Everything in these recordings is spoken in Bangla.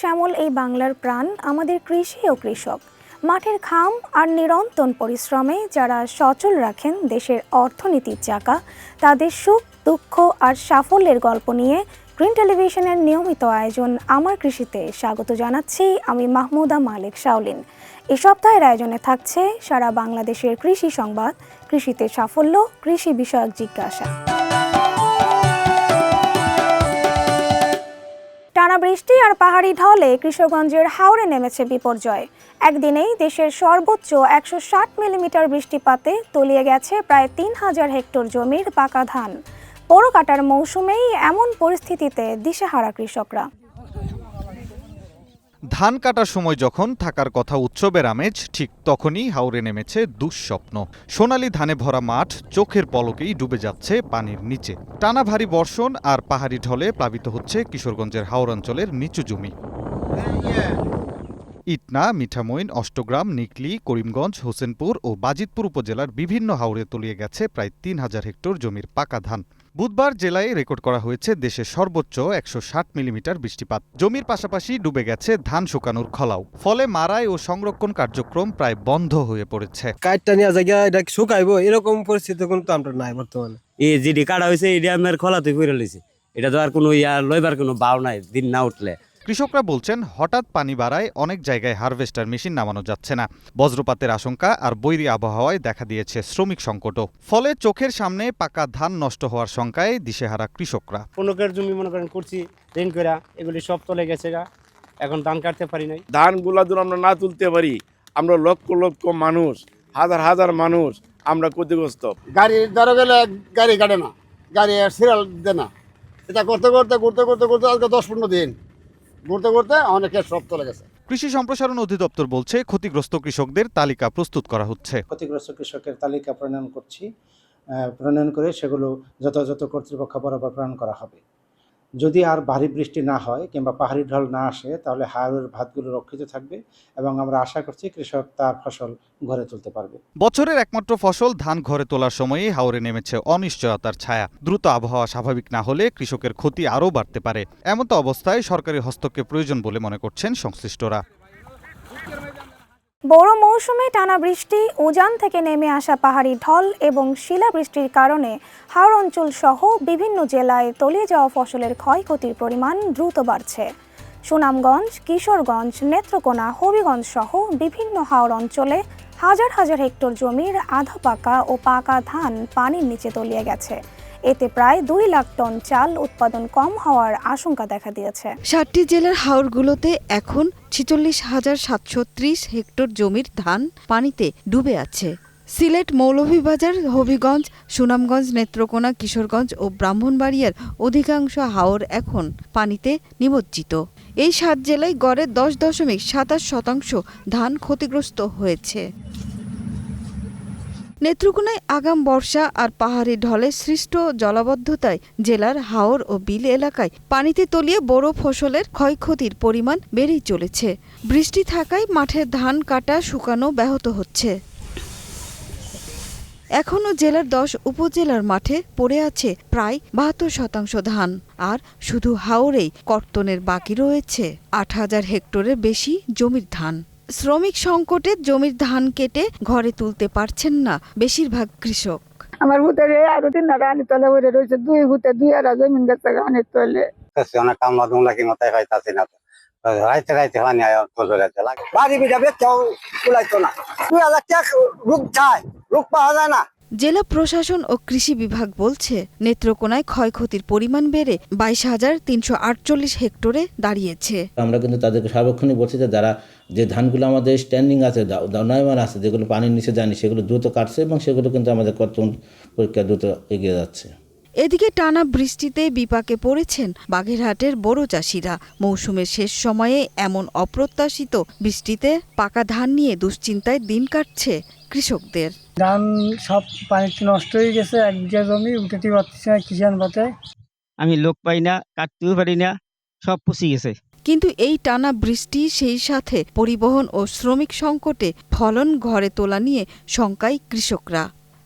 শ্যামল এই বাংলার প্রাণ আমাদের কৃষি ও কৃষক। মাঠের ঘাম আর নিরন্তর পরিশ্রমে যারা সচল রাখেন দেশের অর্থনীতির চাকা, তাদের সুখ দুঃখ আর সাফল্যের গল্প নিয়ে গ্রিন টেলিভিশনের নিয়মিত আয়োজন আমার কৃষিতে স্বাগত জানাচ্ছি আমি মাহমুদা মালিক শাওলিন। এই সপ্তাহের আয়োজনে থাকছে সারা বাংলাদেশের কৃষি সংবাদ, কৃষিতে সাফল্য, কৃষি বিষয়ক জিজ্ঞাসা। টানা বৃষ্টি আর পাহাড়ি ঢলে কিশোরগঞ্জের হাওরে নেমেছে বিপর্যয়। একদিনেই দেশের সর্বোচ্চ 160 মিলিমিটার বৃষ্টিপাতে তলিয়ে গেছে প্রায় 3000 হেক্টর জমির পাকা ধান। বোরো কাটার মৌসুমেই এমন পরিস্থিতিতে দিশেহারা কৃষকরা। ধান কাটার সময় যখন থাকার কথা উৎসবের আমেজ, ঠিক তখনই হাওরে নেমেছে দুঃস্বপ্ন। সোনালী ধানে ভরা মাঠ চোখের পলকেই ডুবে যাচ্ছে পানির নিচে। টানা ভারী বর্ষণ আর পাহাড়ি ঢলে প্লাবিত হচ্ছে কিশোরগঞ্জের হাওরাঞ্চলের নিচু জমি। ইটনা, মিঠামইন, অষ্টগ্রাম, নিকলি, করিমগঞ্জ, হোসেনপুর ও বাজিতপুর উপজেলার বিভিন্ন হাওরে তলিয়ে গেছে প্রায় 3000 হেক্টর জমির পাকা ধান। বুধবার জেলায় রেকর্ড করা হয়েছে দেশের সর্বোচ্চ 160 মিলিমিটার বৃষ্টিপাত। জমির পাশাপাশি ডুবে গেছে ধান শুকানোর খলাও। ফলে মারাই ও সংরক্ষণ কার্যক্রম প্রায় বন্ধ হয়ে পড়েছে। কাটটা নিয়ে জায়গা এটা শুকাইবো এরকম পরিস্থিতি কিন্তু আমরা নাই বর্তমানে। এই যেটি কাটা হয়েছে এটা আমার খলাতে করে লইছে, এটা তো আর কোনো লইবার কোনো বাও নাই দিন না উঠলে। কৃষকরা বলছেন হঠাৎ পানি বাড়ায় অনেক জায়গায় হারভেস্টার মেশিন নামানো যাচ্ছে না। বজ্রপাতের আশঙ্কা আর বৈরী আবহাওয়ায় দেখা দিয়েছে শ্রমিক সংকটও। ফলে চোখের সামনে পাকা ধান নষ্ট হওয়ার শঙ্কায় দিশেহারা কৃষকরা। পনেরোকের জমি মনে করেন করছি ঋণ করে, এগুলি সব চলে গেছে গা, এখন ধান কাটতে পারি নাই। ধানগুলা যদি আমরা না তুলতে পারি, আমরা লক্ষ লক্ষ মানুষ, হাজার হাজার মানুষ আমরা ক্ষতিগ্রস্ত। গাড়ি ধরে গেলে গাড়ি কাটে না, গাড়ি সিরিয়াল দেয় না। এটা করতে করতে করতে করতে করতে আজকে 10-15 দিন ঘুরতে ঘুরতে অনেকের সব চলে গেছে। কৃষি সম্প্রসারণ অধিদপ্তর বলছে ক্ষতিগ্রস্ত কৃষকদের তালিকা প্রস্তুত করা হচ্ছে। ক্ষতিগ্রস্ত কৃষকের তালিকা প্রণয়ন করে সেগুলো যথাযথ কর্তৃপক্ষ বরাবর প্রেরণ করা হবে। যদি আর ভারী বৃষ্টি না হয় কিংবা পাহাড়ি ঢল না আসে, তাহলে হাওরের ভাতগুলো রক্ষিত থাকবে এবং আমরা আশা করছি কৃষক তার ফসল ঘরে তুলতে পারবে। বছরের একমাত্র ফসল ধান ঘরে তোলার সময়ে হাওরে নেমেছে অনিশ্চয়তার ছায়া। দ্রুত আবহাওয়া স্বাভাবিক না হলে কৃষকের ক্ষতি আরও বাড়তে পারে। এমতো অবস্থায় সরকারি হস্তক্ষেপ প্রয়োজন বলে মনে করছেন সংশ্লিষ্টরা। বড় মৌসুমে টানা বৃষ্টি, উজান থেকে নেমে আসা পাহাড়ি ঢল এবং শিলাবৃষ্টির কারণে হাওর অঞ্চল সহ বিভিন্ন জেলায় তলিয়ে যাওয়া ফসলের ক্ষয়ক্ষতির পরিমাণ দ্রুত বাড়ছে। সুনামগঞ্জ, কিশোরগঞ্জ, নেত্রকোনা, হবিগঞ্জ সহ বিভিন্ন হাওর অঞ্চলে হাজার হাজার হেক্টর জমির আধা পাকা ও পাকা ধান পানির নিচে তলিয়ে গেছে। এতে প্রায় 2 লাখ টন চাল উৎপাদন কম হওয়ার আশঙ্কা দেখা দিয়েছে। 7টি জেলার হাওরগুলোতে এখন 46,730 হেক্টর জমির ধান পানিতে ডুবে আছে। সিলেট, মৌলভীবাজার, হবিগঞ্জ, সুনামগঞ্জ, নেত্রকোনা, কিশোরগঞ্জ ও ব্রাহ্মণবাড়িয়ার অধিকাংশ হাওর এখন পানিতে নিমজ্জিত। এই 7 জেলায় গড়ে 10.27% ধান ক্ষতিগ্রস্ত হয়েছে। নেত্রকোনায় আগাম বর্ষা আর পাহাড়ি ঢলে সৃষ্ট জলাবদ্ধতায় জেলার হাওর ও বিল এলাকায় পানিতে তলিয়ে বড় ফসলের ক্ষয়ক্ষতির পরিমাণ বেড়েই চলেছে। বৃষ্টি থাকায় মাঠের ধান কাটা শুকানো ব্যাহত হচ্ছে। এখনও জেলার 10 উপজেলার মাঠে পড়ে আছে প্রায় 72% ধান। আর শুধু হাওরেই কর্তনের বাকি রয়েছে 8000 হেক্টরের বেশি জমির ধান। শ্রমিক সংকটে জমির ধান কেটে ঘরে তুলতে পারছেন না বেশিরভাগ কৃষক। আমার হুতেরে আরো 3 রানি তলে উড়ে রয়েছে, 2 হুতে 2 আর জমিন গেছে রানি তলে। অনেক কামলা দুমলা কি মতাই পাইতাছি না তো, রাইতে রাইতে পানি আয় চলে যাচ্ছে লাগে। বাড়ি বিজাবে কেউ কুলাইতো না, 2000 টাকা রূপ চায়, রূপ পাওয়া যায় না। জেলা প্রশাসন ও কৃষি বিভাগ বলছে নেত্রকোনায় ক্ষয়ক্ষতির পরিমাণ বেড়ে 22,348 হেক্টরে দাঁড়িয়েছে। আমরা কিন্তু তাদেরকে সার্বক্ষণিক বলছি যে যারা যে ধানগুলো আমাদের স্ট্যান্ডিং আছে, দণ্ডায়মান আছে, যেগুলো পানির নিচে যায়নি, সেগুলো দ্রুত কাটছে এবং সেগুলো কিন্তু আমাদের কর্তন পরীক্ষা দ্রুত এগিয়ে যাচ্ছে। এদিকে টানা বৃষ্টিতে বিপাকে পড়েছেন বাগেরহাটের বড় চাষিরা। মৌসুমের শেষ সময়ে এমন অপ্রত্যাশিত বৃষ্টিতে পাকা ধান নিয়ে দুশ্চিন্তায় দিন কাটছে কৃষকদের। ধান সব পানিতে নষ্ট হয়ে গেছে, এক জমি উঠতে পারতেছে না, কিষান বাতে আমি লোক পাই না, কাটতেও পারি না, সব পচে গেছে। কিন্তু এই টানা বৃষ্টি, সেই সাথে পরিবহন ও শ্রমিক সংকটে ফলন ঘরে তোলা নিয়ে শঙ্কায় কৃষকরা।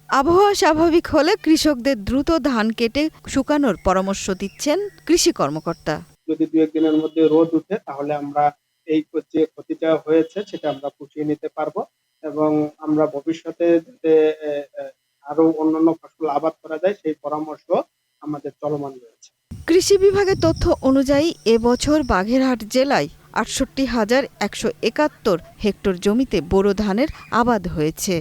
আবহাওয়া স্বাভাবিক হলে কৃষকদের দ্রুত ধান কেটে শুকানোর পরামর্শ দিচ্ছেন কৃষি কর্মকর্তা। যদি 2-1 দিনের মধ্যে রোদ উঠে তাহলে আমরা এই যে ক্ষতিটা হয়েছে সেটা আমরা পুষিয়ে নিতে পারবো এবং আমরা ভবিষ্যতে যাতে আরো অন্যান্য ফসল আবাদ করা যায় সেই পরামর্শ আমাদের চলমান রয়েছে। কৃষি বিভাগের তথ্য অনুযায়ী এবছর বাগেরহাট জেলায় ৬৮,১৭১ হেক্টর জমিতে বোরো ধানের আবাদ হয়েছে।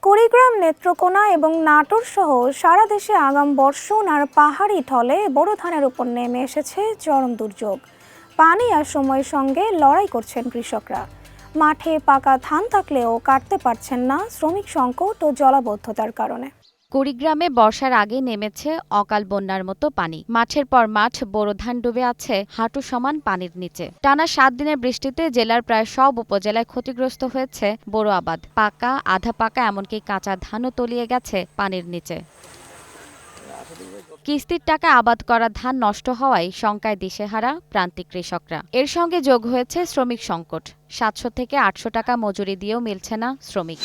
কুড়িগ্রাম, নেত্রকোনা এবং নাটোর সহ সারা দেশে আগাম বর্ষণ আর পাহাড়ি ঢলে বোরো ধানের উপর নেমে এসেছে চরম দুর্যোগ। পানি আর সময়ের সঙ্গে লড়াই করছেন কৃষকরা। মাঠে পাকা ধান থাকলেও কাটতে পারছেন না শ্রমিক সংকট ও জলাবদ্ধতার কারণে। কুড়িগ্রামে বর্ষার আগে নেমেছে অকাল বন্যার মতো পানি। মাঠের পর মাঠ বোরো ধান ডুবে আছে হাঁটু সমান পানির নিচে। টানা 7 দিনের বৃষ্টিতে জেলার প্রায় সব উপজেলায় ক্ষতিগ্রস্ত হয়েছে বোরো আবাদ। পাকা, আধা পাকা এমনকি কাঁচা ধানও তলিয়ে গেছে পানির নিচে। কিস্তির টাকা আবাদ করা ধান নষ্ট হওয়ায় শঙ্কায় দিশেহারা প্রান্তিক কৃষকরা। এর সঙ্গে যোগ হয়েছে শ্রমিক সংকট। 700 থেকে 800 টাকা মজুরি দিয়েও মিলছে না শ্রমিক।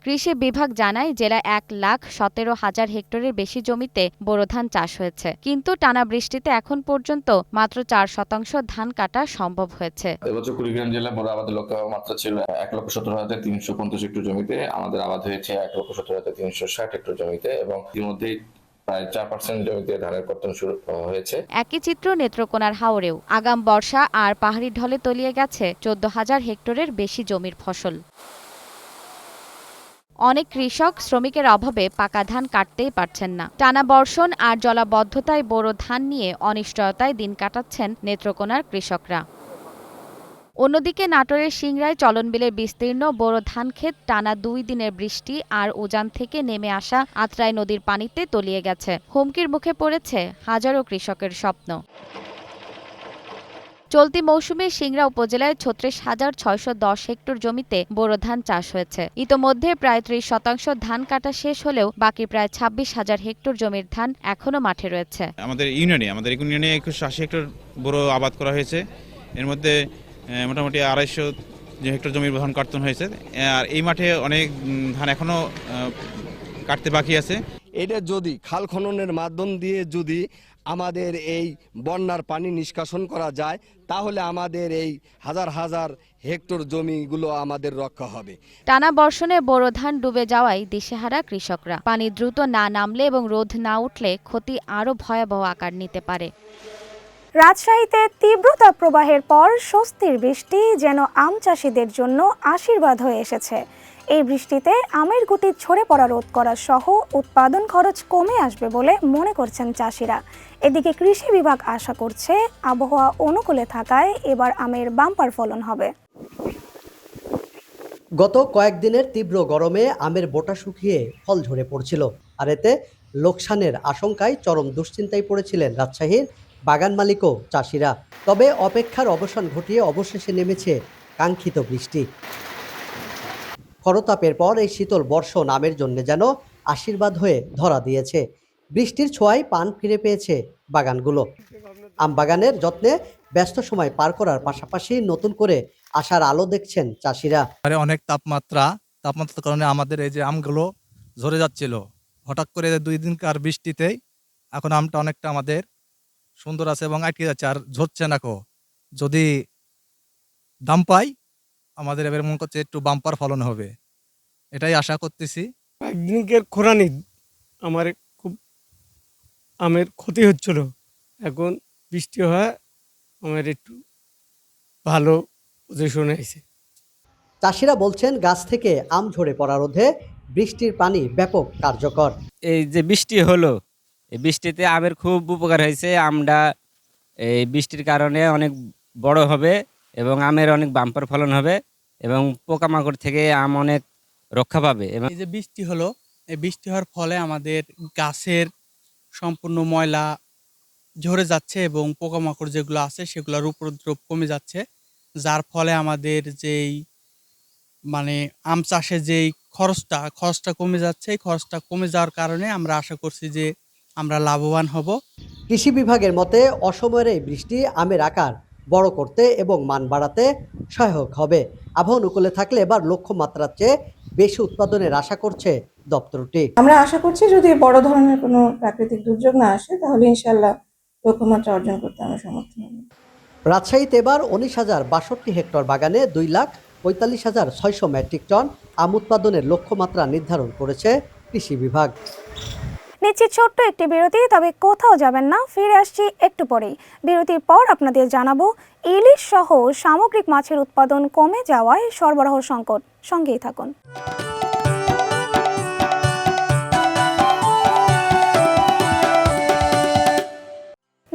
কৃষি বিভাগ জানায় জেলায় 1,17,000 হেক্টরের বেশি জমিতে বোরো ধান চাষ হয়েছে, কিন্তু টানা বৃষ্টিতে এখন পর্যন্ত মাত্র 4% ধান কাটা সম্ভব হয়েছে। এবছর কুড়িগ্রাম জেলায় বোরো আবাদের লক্ষ্যমাত্রা ছিল 1,17,350 হেক্টর জমিতে। আমাদের আবাদ হয়েছে 1,17,360 হেক্টর জমিতে এবং ইতিমধ্যে প্রায় 4% জমিতে ধানের কর্তন শুরু হয়েছে। একই চিত্র নেত্রকোনার হাওরেও। আগাম বর্ষা আর পাহাড়ি ঢলে তলিয়ে গেছে 14,000 হেক্টরের বেশি জমির ফসল। অনেক কৃষক শ্রমিকের অভাবে পাকা ধান কাটতেই পারছেন না। টানা বর্ষণ আর জলাবদ্ধতায় বোরো ধান নিয়ে অনিশ্চয়তায় দিন কাটাচ্ছেন নেত্রকোনার কৃষকরা। অন্যদিকে নাটোরের সিংড়ায় চলনবিলের বিস্তীর্ণ বোরো ধান ক্ষেত টানা 2 দিনের বৃষ্টি আর উজান থেকে নেমে আসা আত্রাই নদীর পানিতে তলিয়ে গেছে। হুমকির মুখে পড়েছে হাজারো কৃষকের স্বপ্ন। চলতি মৌসুমে সিংড়া উপজেলায় 36,610 হেক্টর জমিতে বোরো ধান চাষ হয়েছে। ইতোমধ্যে প্রায় 30% ধান কাটা শেষ হলেও বাকি প্রায় 26,000 হেক্টর জমির ধান এখনো মাঠে রয়েছে। আমাদের ইউনিয়নে 2180 হেক্টর বোরো আবাদ করা হয়েছে। এর মধ্যে মোটামুটি 250 হেক্টর জমির ধান কাটন হয়েছে। আর এই মাঠে অনেক ধান এখনো কাটতে বাকি আছে। এটা যদি খাল খননের মাধ্যম দিয়ে যদি আমাদের এই বন্যার পানি নিষ্কাশন করা যায় তাহলে আমাদের এই হাজার হাজার হেক্টর জমিগুলো আমাদের রক্ষা হবে। টানা বর্ষণে বোরো ধান ডুবে যাওয়ায় দিশেহারা কৃষকরা। পানি দ্রুত না নামলে এবং রোদ না উঠলে ক্ষতি আরও ভয়াবহ আকার নিতে পারে। রাজশাহীতে তীব্রতা প্রবাহের পর স্বস্তির বৃষ্টি যেন আম চাষিদের জন্য আশীর্বাদ হয়ে এসেছে। এই বৃষ্টিতে আমের গুটি ঝরে পড়া রোধ করা সহ উৎপাদন খরচ কমে আসবে বলে মনে করছেন চাষিরা। এদিকে কৃষি বিভাগ আশা করছে আবহাওয়া অনুকূলে থাকায় এবার আমের বাম্পার ফলন হবে। গত কয়েকদিনের তীব্র গরমে আমের বোটা শুকিয়ে ফল ঝরে পড়ছিল, আর এতে লোকসানের আশঙ্কায় চরম দুশ্চিন্তায় পড়েছিলেন রাজশাহীর বাগান মালিক ও চাষিরা। তবে অপেক্ষার অবসান ঘটিয়ে অবশেষে নেমেছে কাঙ্ক্ষিত বৃষ্টি। খরতাপের পর এই শীতল বর্ষণ আমের জন্য যেন আশীর্বাদ হয়ে ধরা দিয়েছে। বৃষ্টির ছোঁয়ায় পান ফিরে পেয়েছে বাগানগুলো। আম বাগানের যত্নে ব্যস্ত সময় পার করার পাশাপাশি নতুন করে আশার আলো দেখছেন চাষিরা। অনেক তাপমাত্রার কারণে আমাদের এই যে আমগুলো ঝরে যাচ্ছিল, হঠাৎ করে 2 দিনকার বৃষ্টিতেই এখন আমটা অনেকটা আমাদের সুন্দর আছে এবং আটকে যাচ্ছে, আর ঝরছে না। যদি দাম পাই আমাদের এবার মনে করছে একটু বাম্পার ফলন হবে, এটাই আশা করতেছি। একদিনকার খরানি আমার খুব আমের ক্ষতি হচ্ছিল, এখন বৃষ্টি হয় আমার একটু ভালো পজিশনে আছে। চাষিরা বলছেন গাছ থেকে আম ঝরে পড়া রোধে বৃষ্টির পানি ব্যাপক কার্যকর। এই যে বৃষ্টি হলো, এই বৃষ্টিতে আমের খুব উপকার হয়েছে। আমটা এই বৃষ্টির কারণে অনেক বড় হবে এবং আমের অনেক বাম্পার ফলন হবে এবং পোকামাকড় থেকে আম অনেক রক্ষা পাবে। এবং এই যে বৃষ্টি হলো, এই বৃষ্টি হওয়ার ফলে আমাদের গাছের সম্পূর্ণ ময়লা ঝরে যাচ্ছে এবং পোকামাকড় যেগুলো আছে সেগুলোর উপদ্রব কমে যাচ্ছে, যার ফলে আমাদের যেই আম চাষে যেই খরচটা কমে যাচ্ছে। এই খরচটা কমে যাওয়ার কারণে আমরা আশা করছি যে আমরা লাভবান হব। কৃষি বিভাগের মতে অসময়ের এই বৃষ্টি আমের আকার বড় করতে এবং মান বাড়াতে সহায়ক হবে। আবহাওয়া অনুকূলে থাকলে এবার লক্ষ্যমাত্রার চেয়ে বেশি উৎপাদনের আশা করছে দপ্তরটি। আমরা আশা করছি যদি বড় ধরনের কোনো প্রাকৃতিক দুর্যোগ না আসে তাহলে ইনশাল্লাহ লক্ষ্যমাত্রা অর্জন করতে আমরা সমর্থ হব। রাজশাহীতে এবার 19,062 হেক্টর বাগানে 2,45,600 মেট্রিক টন আম উৎপাদনের লক্ষ্যমাত্রা নির্ধারণ করেছে কৃষি বিভাগ। নিচ্ছি ছোট্ট একটি বিরতি, তবে কোথাও যাবেন না, ফিরে আসছি একটু পরেই। বিরতির পর আপনাদের জানাবো ইলিশ সহ সামুদ্রিক মাছের উৎপাদন কমে যাওয়ায় সরবরাহ সংকট। সঙ্গেই থাকুন।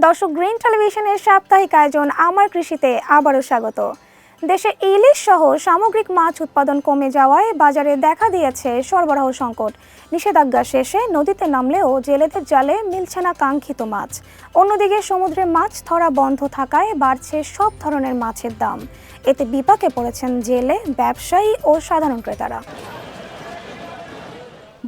দর্শক, গ্রিন টেলিভিশনের সাপ্তাহিক আয়োজন আমার কৃষিতে আবারও স্বাগত। দেশে ইলিশ সহ সামুদ্রিক মাছ উৎপাদন কমে যাওয়ায় বাজারে দেখা দিয়েছে সরবরাহ সংকট। নিষেধাজ্ঞা শেষে নদীতে নামলেও জেলেদের জালে মিলছে না কাঙ্ক্ষিত মাছ। অন্যদিকে সমুদ্রে মাছ ধরা বন্ধ থাকায় বাড়ছে সব ধরনের মাছের দাম। এতে বিপাকে পড়েছেন জেলে, ব্যবসায়ী ও সাধারণ ক্রেতারা।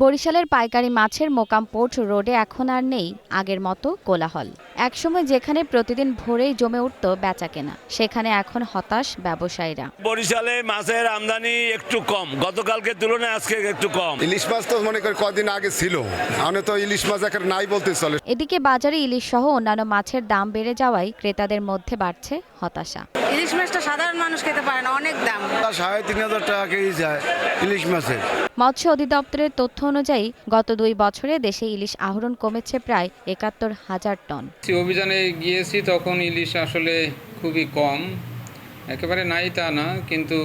বরিশালের পাইকারি মাছের মোকাম পোর্ট রোডে এখন আর নেই আগের মতো কোলাহল। একসময় যেখানে প্রতিদিন ভোরেই জমে উঠত বেচাকেনা, সেখানে এখন হতাশ ব্যবসায়ীরা। বরিশালে মাছের আমদানি একটু কম, গতকালকে তুলনায় আজকে একটু কম। ইলিশ মাছ তো মনে করি কদিন আগে ছিল, এখন তো ইলিশ মাছ এখন নাই বলতে চলে। এদিকে বাজারে ইলিশ সহ অন্যান্য মাছের দাম বেড়ে যাওয়ায় ক্রেতাদের মধ্যে বাড়ছে হতাশা। ইলিশ মাছটা সাধারণ মানুষ খেতে পারে না, অনেক দাম। 3,500 টাকা কেজি যায় ইলিশ মাছের। মৎস্য অধিদপ্তরের তথ্য অনুযায়ী গত 2 বছরে দেশে ইলিশ আহরণ কমেছে প্রায় 71,000 টন। অভিযানে গিয়েছি তখন ইলিশ আসলে খুবই কম, একেবারে নাই তা না, কিন্তু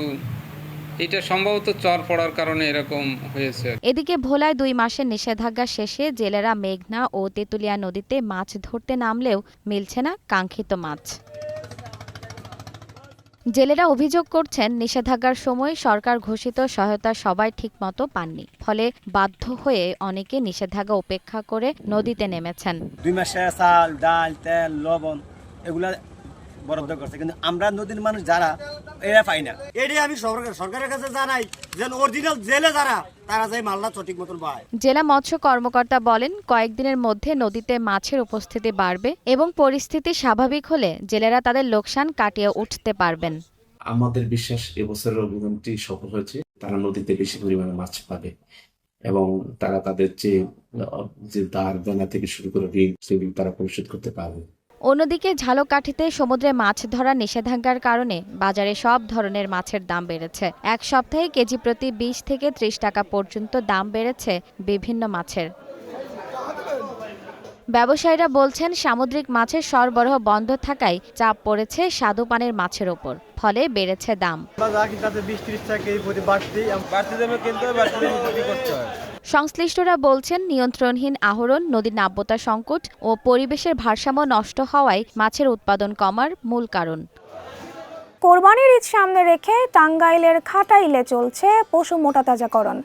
এটা সম্ভবত চর পড়ার কারণে এরকম হয়েছে। এদিকে ভোলায় 2 মাসের নিষেধাজ্ঞা শেষে জেলেরা মেঘনা ও তেঁতুলিয়া নদীতে মাছ ধরতে নামলেও মিলছে না কাঙ্ক্ষিত মাছ। জেলেরা অভিযোগ করছেন নিষেধাজ্ঞার সময় সরকার ঘোষিত সহায়তা সবাই ঠিকমতো পাননি, ফলে বাধ্য হয়ে অনেকে নিষেধাজ্ঞা উপেক্ষা করে নদীতে নেমেছেন। 2 মাসে চাল, ডাল, তেল, লবণ এগুলা বরাদ্দ করছে, কিন্তু আমরা নদীর মানুষ যারা এরা পাই না। এটাই আমি সরকারের কাছে জানাই যে অরিজিনাল জেলে যারা তারা যাই মালটা সঠিক মতন পায়। জেলা মৎস্য কর্মকর্তা বলেন, কয়েকদিনের মধ্যে নদীতে মাছের উপস্থিতি বাড়বে এবং পরিস্থিতি স্বাভাবিক হলে জেলেরা তাদের লোকসান কাটিয়ে উঠতে পারবেন। আমাদের বিশ্বাস এবছরের অভিযানটি সফল হয়েছে, তারা নদীতে বেশি পরিমাণে মাছ পাবে এবং তারা তাদের যে দাঁড় দেনা থেকে শুরু করে ঋণ সেগুলো তারা পরিশোধ করতে পারবে। অন্যদিকে ঝালকাঠিতে সমুদ্রে মাছ ধরা নিষেধাজ্ঞার কারণে বাজারে সব ধরনের মাছের দাম বেড়েছে। এক সপ্তাহে কেজি প্রতি 20 থেকে 30 টাকা পর্যন্ত দাম বেড়েছে বিভিন্ন মাছের। ব্যবসায়ীরা বলছেন, সামুদ্রিক মাছের সরবরাহ বন্ধ থাকায় চাপ পড়েছে স্বাদুপানির মাছের ওপর, ফলে বেড়েছে দাম। সংশ্লিষ্টরা বলছেন, নিয়ন্ত্রণহীন আহরণ, নদীর নাব্যতা সংকট ও পরিবেশের ভারসাম্য নষ্ট হওয়ায় মাছের উৎপাদন কমার মূল কারণ। কোরবানির ঈদ সামনে রেখে টাঙ্গাইলের ঘাটাইলে চলছে পশু মোটাতাজাকরণ।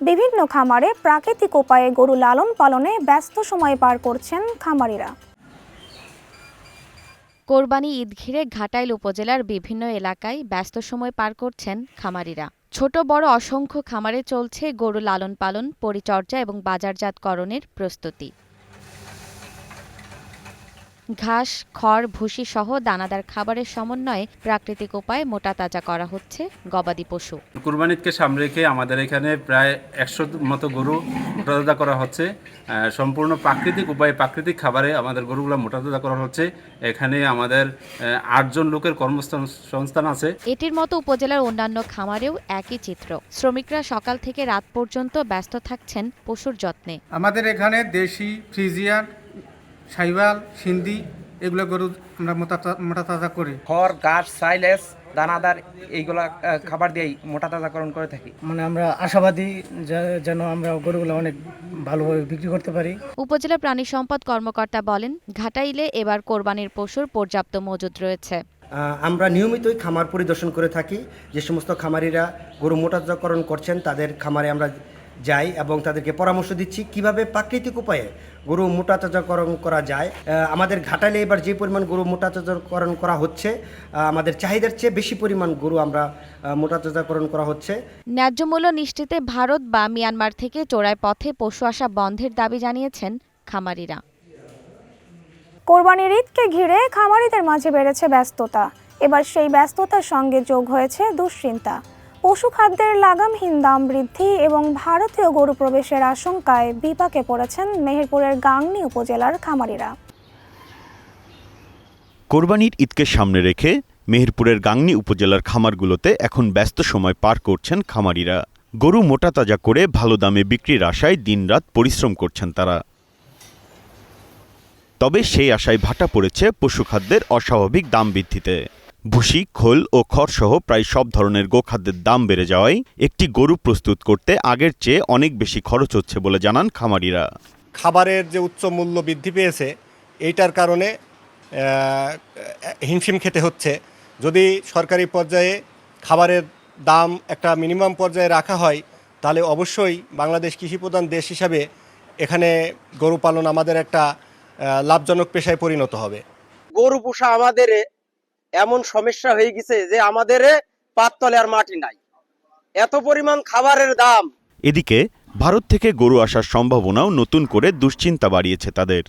বিভিন্ন খামারে প্রাকৃতিক উপায়ে গরু লালন পালনে ব্যস্ত সময় পার করছেন খামারিরা। কোরবানি ঈদ ঘিরে ঘাটাইল উপজেলার বিভিন্ন এলাকায় ব্যস্ত সময় পার করছেন খামারিরা। ছোট বড় অসংখ্য খামারে চলছে গরু লালন পালন, পরিচর্যা এবং বাজারজাতকরণের প্রস্তুতি। ঘাস, খড়, ভুসি সহ দানাদার খাবারের সমন্বয়ে প্রাকৃতিক উপায়ে মোটা তাজা করা হচ্ছে গবাদি পশু। কুরবানি ঈদকে সামনে রেখে আমাদের এখানে প্রায় 100 মতো গরু মোটা তাজা করা হচ্ছে। সম্পূর্ণ প্রাকৃতিক উপায়ে প্রাকৃতিক খাবারে আমাদের গরুগুলো মোটা তাজা করা হচ্ছে। এখানে আমাদের 8 জন লোকের কর্মসংস্থান আছে। এটির মতো উপজেলার অন্যান্য খামারেও একই চিত্র। শ্রমিকরা সকাল থেকে রাত পর্যন্ত ব্যস্ত থাকছেন পশুর যত্নে। আমাদের এখানে দেশি, ফ্রিজিয়ান, সাইওয়াল, সিন্ধি এগুলো গরু আমরা মোটা তাজা করি। খড়, ঘাস, সাইলেস, দানাদার এইগুলা খাবার দিয়েই মোটা তাজাকরণ করে থাকি। মানে আমরা আশাবাদী যেন আমরা গরুগুলো অনেক ভালোভাবে বিক্রি করতে পারি। উপজেলা প্রাণী সম্পদ কর্মকর্তা বলেন, ঘাটাইলে এবার কোরবানির পশুর পর্যাপ্ত মজুদ রয়েছে। আমরা নিয়মিতই খামার পরিদর্শন করে থাকি। যে সমস্ত খামারিরা গরু মোটাতাজাকরণ করছেন তাদের খামারে আমরা যাই এবং তাদেরকে পরামর্শ দিচ্ছি কিভাবে প্রাকৃতিক উপায়ে গরু মোটাতাজাকরণ করা যায়। আমাদের ঘাটাইলে এবার যে পরিমাণ গরু মোটাতাজাকরণ করা হচ্ছে, আমাদের চাহিদার চেয়ে বেশি পরিমাণ গরু আমরা মোটাতাজাকরণ করা হচ্ছে। ন্যায্য মূল্য নিশ্চিতে ভারত বা মিয়ানমার থেকে চোরাই পথে পশু আসা বন্ধের দাবি জানিয়েছেন খামারিরা। কোরবানির ঈদকে ঘিরে খামারিদের মাঝে বেড়েছে ব্যস্ততা। এবার সেই ব্যস্ততার সঙ্গে যোগ হয়েছে দুশ্চিন্তা। পশু খাদ্যের লাগামহীন দাম বৃদ্ধি এবং ভারতীয় গরু প্রবেশের আশঙ্কায় বিপাকে পড়েছেন মেহেরপুরের গাংনী উপজেলার খামারিরা। কোরবানির ঈদকে সামনে রেখে মেহেরপুরের গাংনী উপজেলার খামারগুলোতে এখন ব্যস্ত সময় পার করছেন খামারিরা। গরু মোটা তাজা করে ভালো দামে বিক্রির আশায় দিনরাত পরিশ্রম করছেন তারা। তবে সেই আশায় ভাটা পড়েছে পশুখাদ্যের অস্বাভাবিক দাম বৃদ্ধিতে। ভুসি, খোল ও খড়সহ প্রায় সব ধরনের গোখাদ্যের দাম বেড়ে যাওয়ায় একটি গরু প্রস্তুত করতে আগের চেয়ে অনেক বেশি খরচ হচ্ছে বলে জানান খামারিরা। খাবারের যে উচ্চ মূল্য বৃদ্ধি পেয়েছে, এইটার কারণে হিমশিম খেতে হচ্ছে। যদি সরকারি পর্যায়ে খাবারের দাম একটা মিনিমাম পর্যায়ে রাখা হয়, তাহলে অবশ্যই বাংলাদেশ কৃষিপ্রধান দেশ হিসাবে এখানে গরু পালন আমাদের একটা লাভজনক পেশায় পরিণত হবে। গরু পোষা আমাদের এমন সমস্যা হয়ে গেছে যে আমাদের পাততলে আর মাটি নাই, এত পরিমাণ খাবারের দাম। এদিকে ভারত থেকে গরু আসার সম্ভাবনাও নতুন করে দুশ্চিন্তা বাড়িয়েছে তাদের।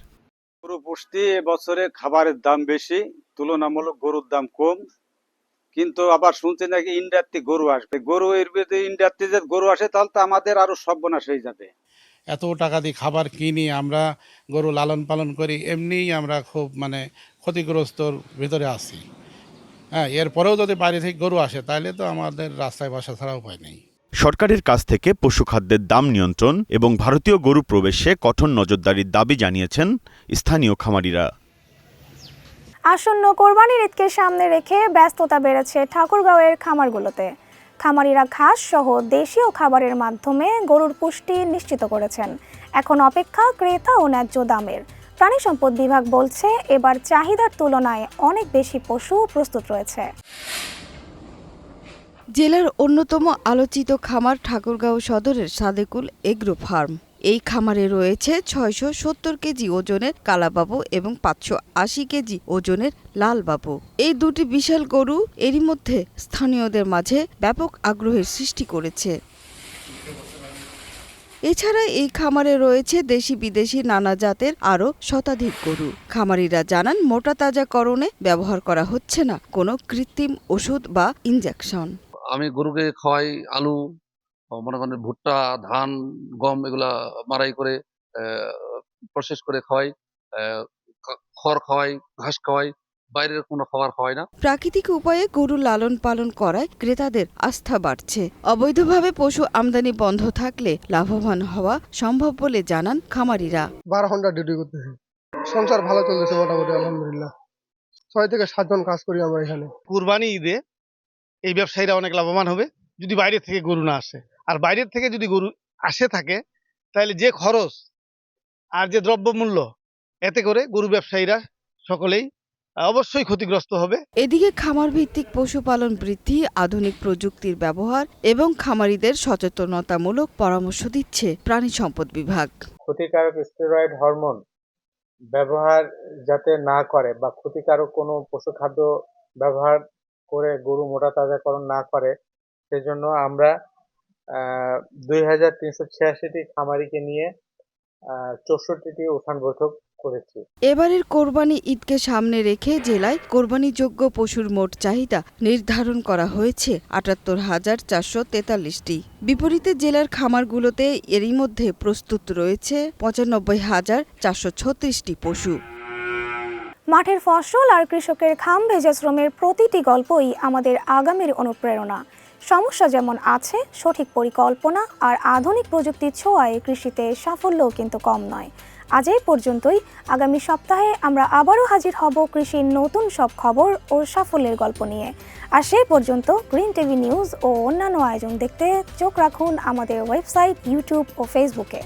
গরু পুষতে এবছরে খাবারের দাম বেশি, তুলনামূলক গরুর দাম কম। কিন্তু আবার শুনছি নাকি ইন্ডিয়ার থেকে গরু আসবে। গরু এর ভিতরে ইন্ডিয়ার থেকে যদি গরু আসে তাহলে তো আমাদের আরো সর্বনাশ হয়ে যাবে। এত টাকা দিয়ে খাবার কিনি, আমরা গরু লালন পালন করি, এমনিই আমরা খুব ক্ষতিগ্রস্তর ভিতরে আছি। হ্যাঁ, এরপরেও যদি বাইরে থেকে গরু আসে তাহলে তো আমাদের রাস্তায় বসা ছাড়া উপায় নেই। সরকারের কাছ থেকে পশুখাদ্যের দাম নিয়ন্ত্রণ এবং ভারতীয় গরু প্রবেশে কঠোর নজরদারির দাবি জানিয়েছেন স্থানীয় খামারিরা। আসন্ন কোরবানির ঈদকে সামনে রেখে ব্যস্ততা বেড়েছে ঠাকুরগাঁওয়ের খামারগুলোতে। খামারিরা ঘাস সহ দেশীয় খাবারের মাধ্যমে গরুর পুষ্টি নিশ্চিত করেছেন। এখন অপেক্ষা ক্রেতা ও ন্যায্য দামের। প্রাণী সম্পদ বিভাগ বলছে এবার চাহিদার তুলনায় অনেক বেশি পশু প্রস্তুত রয়েছে। জেলার অন্যতম আলোচিত খামার ঠাকুরগাঁও সদরের সাদেকুল এগ্রো ফার্ম। এই খামারে রয়েছে 670 কেজি ওজনের কালাবাবু এবং 580 কেজি ওজনের লালবাবু। এই দুটি বিশাল গরু এরই মধ্যে স্থানীয়দের মাঝে ব্যাপক আগ্রহের সৃষ্টি করেছে। এছাড়া এই খামারে রয়েছে দেশি বিদেশি নানা জাতের আরও শতাধিক গরু। খামারিরা জানান মোটা তাজাকরণে ব্যবহার করা হচ্ছে না কোনো কৃত্রিম ওষুধ বা ইনজেকশন। আমি গরুকে খাওয়াই আলু, মনে করেন ভুট্টা, ধান, গম, এগুলা মারাই করে প্রসেস করে খাওয়াই, খড় খাওয়াই, ঘাস খাওয়াই, বাইরের কোনো খাবার খাওয়াই না। প্রাকৃতিক উপায়ে গরু লালন পালন করায় ক্রেতাদের আস্থা বাড়ছে। অবৈধভাবে পশু আমদানি বন্ধ থাকলে লাভবান হওয়া সম্ভব বলে জানান খামারিরা। 12 ঘন্টা ডিউটি করতেছি, সংসার ভালো চলতেছে মোটামুটি, আলহামদুলিল্লাহ। 6 থেকে 7 জন কাজ করি আমরা এখানে। কুরবানি ঈদে এই ব্যবসায়ীরা অনেক লাভবান হবে যদি বাইরে থেকে গরু না আসে। আর বাইরের থেকে যদি গরু আসে থাকে তাহলে যে খরচ আর যে দ্রব্যমূল্য, এতে করে গরু ব্যবসায়ীরা সকলেই অবশ্যই ক্ষতিগ্রস্ত হবে। এদিকে খামার ভিত্তিক পশুপালন বৃদ্ধি, আধুনিক প্রযুক্তির ব্যবহার এবং খামারিদের সচেতনতামূলক পরামর্শ দিচ্ছে প্রাণী সম্পদ বিভাগ। ক্ষতিকারক স্টেরয়েড হরমোন ব্যবহার যাতে না করে বা ক্ষতিকারক কোনো পশু খাদ্য ব্যবহার করে গরু মোটা তাজাকরণ না করে, সেজন্য আমরা 2386টি খামারিকে নিয়ে 64টি উঠান বৈঠক করেছি। এবারের কোরবানি ঈদকে সামনে রেখে জেলায় কোরবানিযোগ্য পশুর মোট চাহিদা নির্ধারণ করা হয়েছে ৭৮,৪৪৩টি। বিপরীতে জেলার খামারগুলোতে এরই মধ্যে প্রস্তুত রয়েছে ৯৫,৪৩৬টি পশু। মাঠের ফসল আর কৃষকের ঘাম ভেজা শ্রমের প্রতিটি গল্পই আমাদের আগামীর অনুপ্রেরণা। সমস্যা যেমন আছে, সঠিক পরিকল্পনা আর আধুনিক প্রযুক্তির ছোঁয়ায় কৃষিতে সাফল্যও কিন্তু কম নয়। আজ এই পর্যন্তই। আগামী সপ্তাহে আমরা আবারও হাজির হব কৃষির নতুন সব খবর ও সাফল্যের গল্প নিয়ে। আর সেই পর্যন্ত গ্রিন টিভি নিউজ ও অন্যান্য আয়োজন দেখতে চোখ রাখুন আমাদের ওয়েবসাইট, ইউটিউব ও ফেসবুকে।